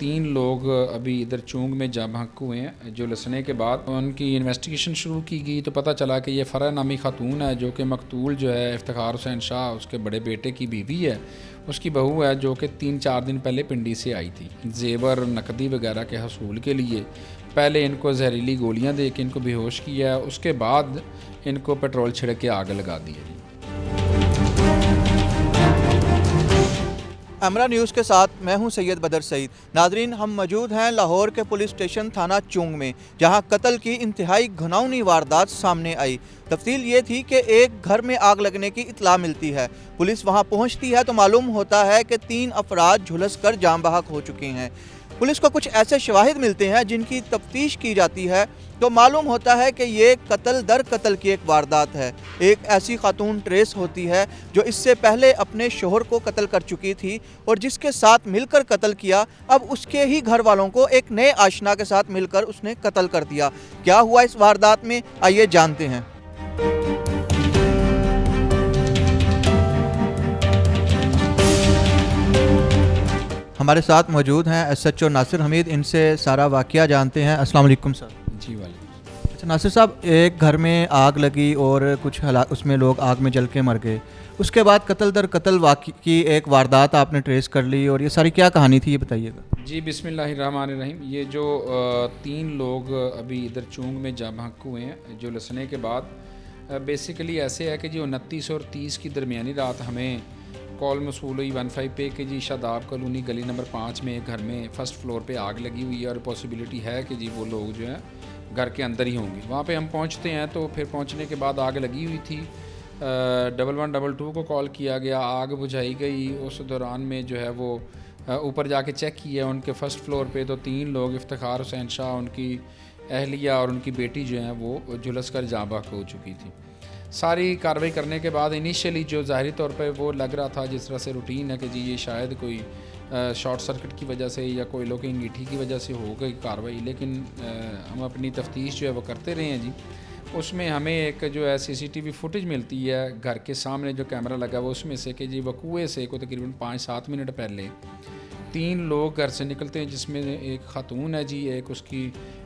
तीन लोग अभी इधर चूंग में जा भंक हुए हैं, जो लसने के बाद उनकी इन्वेस्टिगेशन शुरू की गई तो पता चला कि ये फ़रा नामी खातून है, जो कि मकतूल जो है इफ्तिखार हुसैन शाह उसके बड़े बेटे की बीवी है। उसकी बहू है जो कि 3-4 दिन पहले पिंडी से आई थी जेवर नकदी वगैरह के हसूल के लिए। पहले इनको जहरीली गोलियां दे के इनको बेहोश किया, उसके बाद इनको पेट्रोल छिड़क के आग लगा दी है। अमरा न्यूज़ के साथ मैं हूं सैयद बदर सईद। नाजरीन, हम मौजूद हैं लाहौर के पुलिस स्टेशन थाना चुंग में, जहां कत्ल की इंतहाई घिनौनी वारदात सामने आई। तफसील ये थी कि एक घर में आग लगने की इतला मिलती है। पुलिस वहां पहुंचती है तो मालूम होता है कि 3 अफराद झुलस कर जाम बहक हो चुके हैं। पुलिस को कुछ ऐसे शवाहिद मिलते हैं जिनकी तफ्तीश की जाती है तो मालूम होता है कि ये कत्ल दर कत्ल की एक वारदात है। एक ऐसी खातून ट्रेस होती है जो इससे पहले अपने शोहर को कत्ल कर चुकी थी और जिसके साथ मिलकर कत्ल किया। अब उसके ही घर वालों को एक नए आशना के साथ मिलकर उसने कत्ल कर दिया। क्या हुआ इस वारदात में, आइए जानते हैं। हमारे साथ मौजूद हैं SHO नासिर हमीद, इनसे सारा वाक़या जानते हैं। अस्सलाम वालेकुम सर। जी वाले। अच्छा नासिर साहब, एक घर में आग लगी और कुछ उसमें लोग आग में जल के मर गए, उसके बाद कत्ल दर कत्ल की एक वारदात आपने ट्रेस कर ली, और ये सारी क्या कहानी थी, ये बताइएगा। जी बिस्मिल्लाहिर्रहमानिर्रहीम। ये जो 3 लोग अभी इधर चूंग में जा भंक हुए हैं, जो लसने के बाद बेसिकली ऐसे है कि जी 29 और 30 की दरमियानी रात हमें कॉल मसूल हुई 15 पे कि जी शादाब कॉलोनी गली नंबर 5 में एक घर में फ़र्स्ट फ्लोर पे आग लगी हुई है और पॉसिबिलिटी है कि जी वो लोग जो हैं घर के अंदर ही होंगे। वहाँ पे हम पहुँचते हैं तो फिर पहुँचने के बाद आग लगी हुई थी। 1122 को कॉल किया गया, आग बुझाई गई। उस दौरान में जो है वो ऊपर जाके चेक किया उनके फ़र्स्ट फ्लोर पे तो 3 लोग इफ्तिखार हुसैन शाह, उनकी अहलिया और उनकी बेटी जो हैं वो झुलस कर जाँ बहक हो चुकी थी। सारी कार्रवाई करने के बाद इनिशियली जो ज़ाहिरी तौर पे वो लग रहा था जिस तरह से रूटीन है कि जी ये शायद कोई शॉर्ट सर्किट की वजह से या कोयलों की अंगीठी की वजह से हो गई कार्रवाई, लेकिन हम अपनी तफ्तीश जो है वो करते रहे हैं जी। उसमें हमें एक जो है CCTV फुटेज मिलती है घर के सामने जो कैमरा लगा हुआ उसमें से कि जी वकूए से को तकरीबन 5-7 मिनट पहले 3 लोग घर से निकलते हैं, जिसमें एक खातून है जी, एक उसकी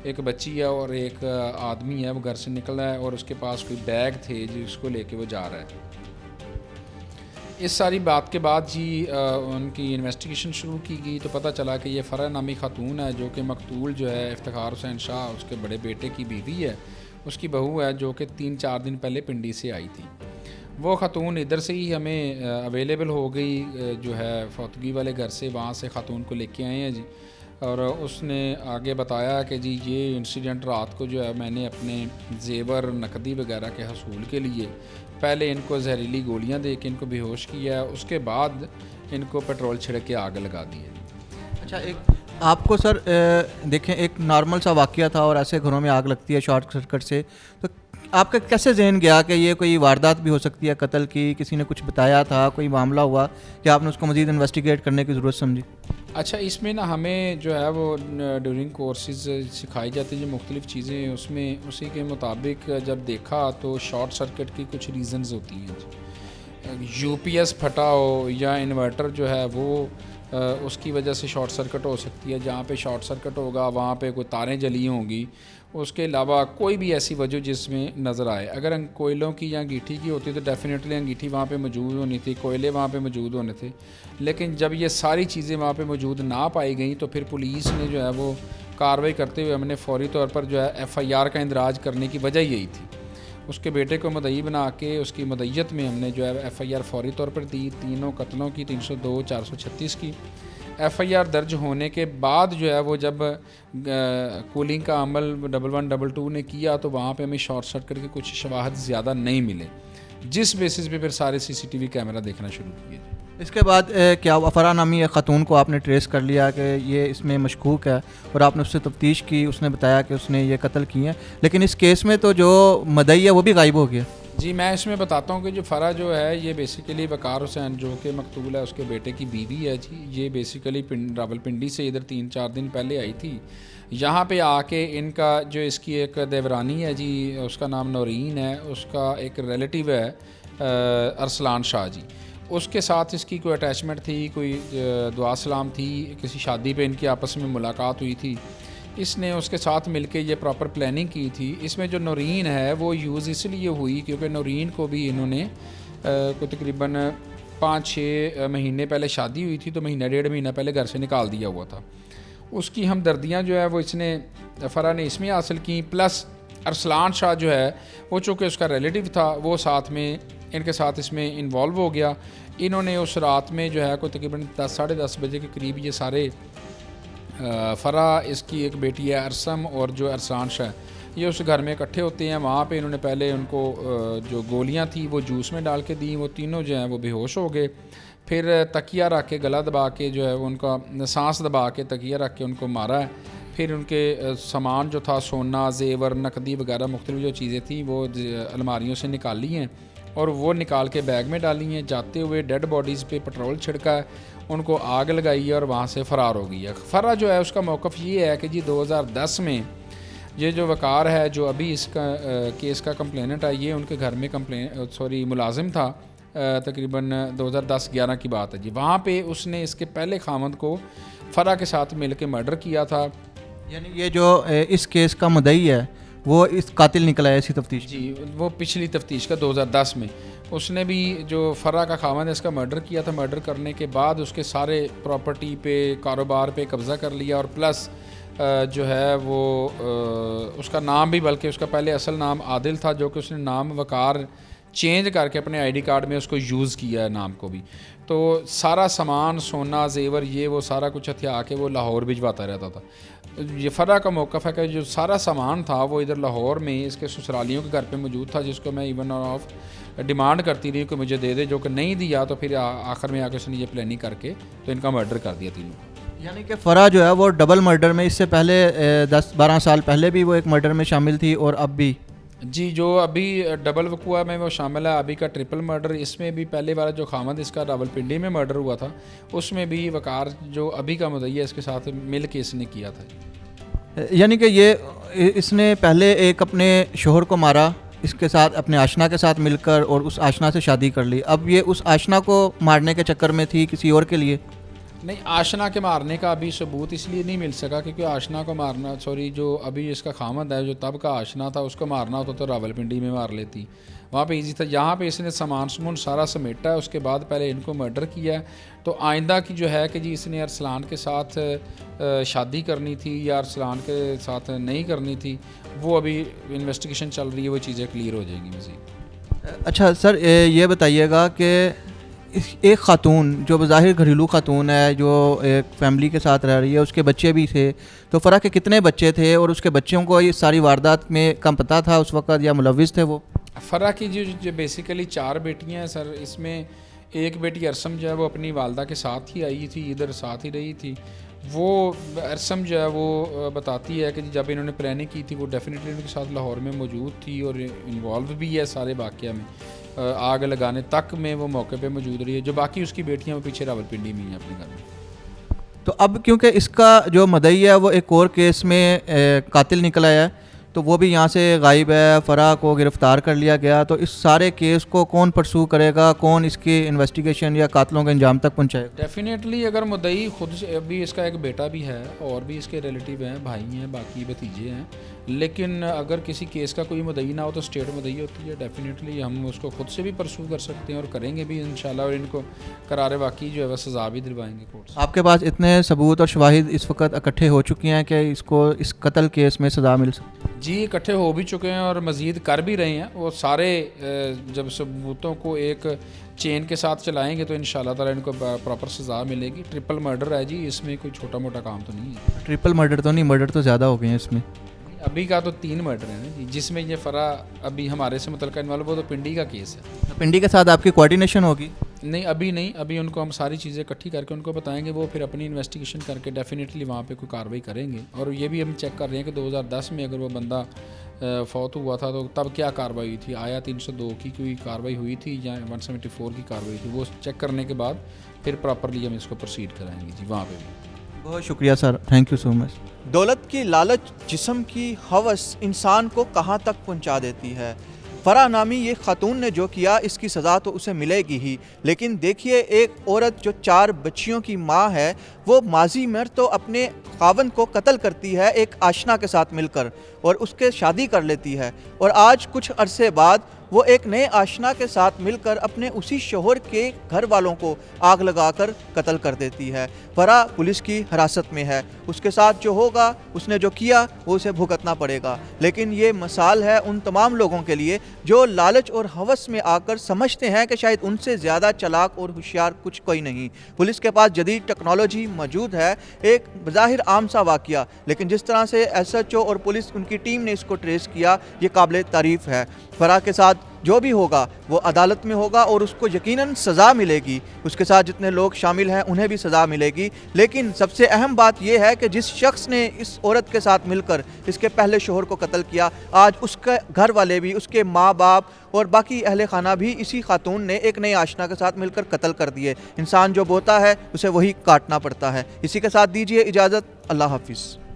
एक बच्ची है और एक आदमी है। वो घर से निकल रहा है और उसके पास कोई बैग थे जिसको लेके वो जा रहा है। इस सारी बात के बाद जी उनकी इन्वेस्टिगेशन शुरू की गई तो पता चला कि ये फ़रा नामी खातून है, जो कि मकतूल जो है इफ्तिखार हुसैन शाह उसके बड़े बेटे की बीवी है। उसकी बहू है जो कि 3-4 दिन पहले पिंडी से आई थी। वो खातून इधर से ही हमें अवेलेबल हो गई, जो है फौतगी वाले घर से, वहाँ से खातून को लेके आए हैं जी। और उसने आगे बताया कि जी ये इंसिडेंट रात को जो है मैंने अपने जेवर नकदी वगैरह के हसूल के लिए पहले इनको जहरीली गोलियां दे के इनको बेहोश किया, उसके बाद इनको पेट्रोल छिड़क के आग लगा दी है। अच्छा, एक आपको सर देखें, एक नॉर्मल सा वाक़या था और ऐसे घरों में आग लगती है शॉर्ट सर्किट से, तो आपका कैसे जहन गया कि ये कोई वारदात भी हो सकती है कत्ल की? किसी ने कुछ बताया था, कोई मामला हुआ कि आपने उसको मज़ीद इन्वेस्टिगेट करने की ज़रूरत समझी? अच्छा, इसमें ना हमें जो है वो ड्यूरिंग कोर्सेज सिखाई जाती हैं जो मुख्तलिफ़ चीज़ें, उसमें उसी के मुताबिक जब देखा तो शॉर्ट सर्किट की कुछ रीज़न्स होती हैं। UPS फटा हो या इन्वर्टर जो है वो उसकी वजह से शॉर्ट सर्किट हो सकती है। जहाँ पे शॉर्ट सर्किट होगा वहाँ पे कोई तारें जली होंगी, उसके अलावा कोई भी ऐसी वजह जिसमें नज़र आए। अगर कोयलों की या अंगीठी की होती तो डेफिनेटली अंगीठी वहाँ पे मौजूद होनी थी, कोयले वहाँ पे मौजूद होने थे। लेकिन जब ये सारी चीज़ें वहाँ पे मौजूद ना पाई गई तो फिर पुलिस ने जो है वो कार्रवाई करते हुए हमने फौरी तौर पर जो है FIR का इंदराज करने की वजह यही थी। उसके बेटे को मुद्दई बना के उसकी मुद्दईयत में हमने जो है FIR फौरी तौर पर दी। तीनों कत्लों की 302, 436 की FIR दर्ज होने के बाद जो है वो जब कूलिंग का अमल 1122 ने किया तो वहाँ पे हमें शॉर्ट सर्किट के कुछ शवाहद ज़्यादा नहीं मिले, जिस बेसिस पे फिर सारे CCTV कैमरा देखना शुरू किए। इसके बाद क्या फ़रा नामी एक ख़ातून को आपने ट्रेस कर लिया कि ये इसमें मशकूक है और आपने उससे तफ्तीश की, उसने बताया कि उसने ये कत्ल किए हैं, लेकिन इस केस में तो जो मदई है वो भी गायब हो गया? जी, मैं इसमें बताता हूँ कि जो फ़रा जो है ये बेसिकली वकार हुसैन जो कि मकतूल है उसके बेटे की बीवी है जी। ये बेसिकली रावलपिंडी से इधर 3-4 दिन पहले आई थी। यहाँ पे आके इनका जो इसकी एक देवरानी है जी, उसका नाम नौरीन है, उसका एक रिलेटिव है अरसलान शाह जी। उसके साथ इसकी कोई अटैचमेंट थी, कोई दुआ सलाम थी, किसी शादी पे इनकी आपस में मुलाकात हुई थी, इसने उसके साथ मिलके ये प्रॉपर प्लानिंग की थी। इसमें जो नौरीन है वो यूज़ इसलिए हुई क्योंकि नौरीन को भी इन्होंने कोई तकरीबन 5-6 महीने पहले शादी हुई थी, तो महीना 1.5 महीना पहले घर से निकाल दिया हुआ था। उसकी हमदर्दियाँ जो है वो इसने फ़रा ने इसमें हासिल की, प्लस अरसलान शाह जो है वो चूँकि उसका रिलेटिव था, वो साथ में इनके साथ इसमें इन्वॉल्व हो गया। इन्होंने उस रात में जो है कोई तकरीबन 10-10:30 बजे के करीब ये सारे फ़रा, इसकी एक बेटी है अरसम और जो अरसलान शाह, ये उस घर में इकट्ठे होते हैं। वहाँ पे इन्होंने पहले उनको जो गोलियाँ थी वो जूस में डाल के दी, वो तीनों जो हैं वो बेहोश हो गए। फिर तकिया रख के गला दबा के जो है उनका सांस दबा के तकिया रख के उनको मारा है। फिर उनके सामान जो था, सोना, जेवर, नकदी वगैरह मुख्तलिफ जो चीज़ें थी वो अलमारियों से निकाली हैं और वो निकाल के बैग में डाली हैं। जाते हुए डेड बॉडीज़ पे पेट्रोल छिड़का है, उनको आग लगाई है और वहाँ से फ़रार हो गई है। फ़रा जो है उसका मौक़िफ़ ये है कि जी 2010 में ये जो वकार है, जो अभी इसका केस का कंप्लेनेंट है, ये उनके घर में मुलाजिम था। तकरीबन 2010-11 की बात है जी। वहाँ पे उसने इसके पहले खामद को फ़रा के साथ मिल के मर्डर किया था। यानी ये जो इस केस का मुद्दई है वो इस कातिल निकला है इसी तफ्तीश जी, वो पिछली तफ्तीश का 2010 में उसने भी जो फ़रा का खामद है इसका मर्डर किया था। मर्डर करने के बाद उसके सारे प्रॉपर्टी पे, कारोबार पे कब्ज़ा कर लिया और प्लस जो है वो उसका नाम भी, बल्कि उसका पहले असल नाम आदिल था, जो कि उसने नाम वकार चेंज करके अपने आईडी कार्ड में उसको यूज़ किया है नाम को भी। तो सारा सामान, सोना, जेवर, ये वो सारा कुछ हथिया के वो लाहौर भिजवाता रहता था। ये फ़रा का मौक़िफ़ है कि जो सारा सामान था वो इधर लाहौर में इसके ससुरालियों के घर पे मौजूद था, जिसको मैं इवन और ऑफ डिमांड करती रही कि मुझे दे दे, जो कि नहीं दिया। तो फिर आखिर में आकर उसने ये प्लानिंग करके तो इनका मर्डर कर दिया तीनों। यानी कि फ़रा जो है वो डबल मर्डर में, इससे पहले 10-12 साल पहले भी वो एक मर्डर में शामिल थी और अब भी जी, जो अभी डबल वकुआ में वो शामिल है, अभी का ट्रिपल मर्डर। इसमें भी पहले वाला जो खामद इसका रावलपिंडी में मर्डर हुआ था, उसमें भी वकार जो अभी का मुद्दई है इसके साथ मिल के इसने किया था। यानी कि ये इसने पहले एक अपने शोहर को मारा, इसके साथ अपने आशना के साथ मिलकर, और उस आशना से शादी कर ली। अब ये उस आशना को मारने के चक्कर में थी किसी और के लिए? नहीं, आशना के मारने का अभी सबूत इसलिए नहीं मिल सका क्योंकि आशना को मारना, जो अभी इसका खामद है, जो तब का आशना था, उसको मारना होता तो रावलपिंडी में मार लेती, वहाँ पे इजी था। यहाँ पे इसने सामान सारा समेटा है, उसके बाद पहले इनको मर्डर किया है। तो आइंदा की जो है कि जी इसने अरसलान के साथ शादी करनी थी या अरसलान के साथ नहीं करनी थी, वो अभी इन्वेस्टिगेशन चल रही है, वो चीज़ें क्लियर हो जाएंगी मज़ीद। अच्छा सर, ये बताइएगा कि एक ख़ातून जो बज़ाहिर घरेलू ख़ातून है, जो एक फैमिली के साथ रह रही है, उसके बच्चे भी थे, तो फ़रा के कितने बच्चे थे और उसके बच्चों को ये सारी वारदात में कम पता था उस वक़्त या मुलविस थे वो? फ़रा की जो बेसिकली 4 बेटियां हैं सर, इसमें एक बेटी अरसम जो है वो अपनी वालदा के साथ ही आई थी, इधर साथ ही रही थी। वो अरसम जो है वो बताती है कि जब इन्होंने प्लानिंग की थी वो डेफिनेटली उनके साथ लाहौर में मौजूद थी और इन्वॉल्व भी है सारे वाक़या में। आग लगाने तक में वो मौके पे मौजूद रही है। जो बाकी उसकी बेटियां वो पीछे रावलपिंडी में ही हैं अपने घर में। तो अब क्योंकि इसका जो मदई है वो एक और केस में कातिल निकला है, तो वो भी यहाँ से गायब है, फ़रा को गिरफ़्तार कर लिया गया, तो इस सारे केस को कौन परसू करेगा, कौन इसकी इन्वेस्टिगेशन या कातलों के अंजाम तक पहुँचाएगा? डेफिनेटली अगर मुद्दई खुद से, अभी इसका एक बेटा भी है और भी इसके रिलेटिव हैं, भाई हैं, बाकी भतीजे हैं, लेकिन अगर किसी केस का कोई मुद्दई ना हो तो स्टेट मुद्दई होती है। डेफिनेटली हम उसको खुद से भी परसू कर सकते हैं और करेंगे भी इंशाल्लाह, और इनको करार वाकई जो है वह सज़ा भी दिलवाएंगे कोर्ट से। आपके पास इतने सबूत और शवाहिद इस वक्त इकट्ठे हो चुके हैं कि इसको इस कत्ल केस में सज़ा मिल सकती है? जी, इकट्ठे हो भी चुके हैं और मज़ीद कर भी रहे हैं। वो सारे जब सबूतों को एक चेन के साथ चलाएंगे तो इंशाल्लाह ताला इनको प्रॉपर सज़ा मिलेगी। ट्रिपल मर्डर है जी, इसमें कोई छोटा मोटा काम तो नहीं है। ट्रिपल मर्डर तो नहीं, मर्डर तो ज़्यादा हो गए हैं इसमें। अभी का तो 3 मर्डर है ना जी, जिसमें ये फ़रा अभी हमारे से मुतल्लिक़ इन्वॉल्व, वो तो पिंडी का केस है। पिंडी के साथ आपकी कोऑर्डिनेशन होगी? नहीं, अभी उनको हम सारी चीज़ें इकट्ठी करके उनको बताएंगे, वो फिर अपनी इन्वेस्टिगेशन करके डेफिनेटली वहाँ पे कोई कार्रवाई करेंगे। और ये भी हम चेक कर रहे हैं कि 2010 में अगर वो बंदा फौत हुआ था तो तब क्या कार्रवाई हुई थी, आया 302 की कोई कार्रवाई हुई थी या 174 की कार्रवाई थी, वो चेक करने के बाद फिर प्रॉपरली हम इसको प्रोसीड कराएंगे जी वहाँ पे भी। बहुत शुक्रिया sir, thank you so much. दौलत की लालच, जिस्म की हवस इंसान को कहाँ तक पहुँचा देती है। फराह नामी ये खातून ने जो किया इसकी सज़ा तो उसे मिलेगी ही, लेकिन देखिए एक औरत जो 4 बच्चियों की माँ है वो माजी में तो अपने खावंद को कत्ल करती है एक आशना के साथ मिलकर और उसके शादी कर लेती है, और आज कुछ अरसे बाद वो एक नए आशना के साथ मिलकर अपने उसी शोहर के घर वालों को आग लगाकर कत्ल कर देती है। फराह पुलिस की हिरासत में है, उसके साथ जो होगा, उसने जो किया वो उसे भुगतना पड़ेगा। लेकिन ये मिसाल है उन तमाम लोगों के लिए जो लालच और हवस में आकर समझते हैं कि शायद उनसे ज़्यादा चालाक और होशियार कुछ कोई नहीं। पुलिस के पास जदीद टेक्नोलॉजी मौजूद है, एक बज़ाहिर आम सा वाक़या, लेकिन जिस तरह से SHO और पुलिस उनकी टीम ने इसको ट्रेस किया ये काबिल तारीफ़ है। फराह के साथ जो भी होगा वो अदालत में होगा और उसको यकीनन सज़ा मिलेगी, उसके साथ जितने लोग शामिल हैं उन्हें भी सज़ा मिलेगी। लेकिन सबसे अहम बात यह है कि जिस शख्स ने इस औरत के साथ मिलकर इसके पहले शोहर को कत्ल किया, आज उसके घर वाले भी, उसके माँ बाप और बाकी अहले खाना भी इसी खातून ने एक नई आशना के साथ मिलकर कत्ल कर दिए। इंसान जो बोता है उसे वही काटना पड़ता है। इसी के साथ दीजिए इजाज़त, अल्लाह हाफिज़।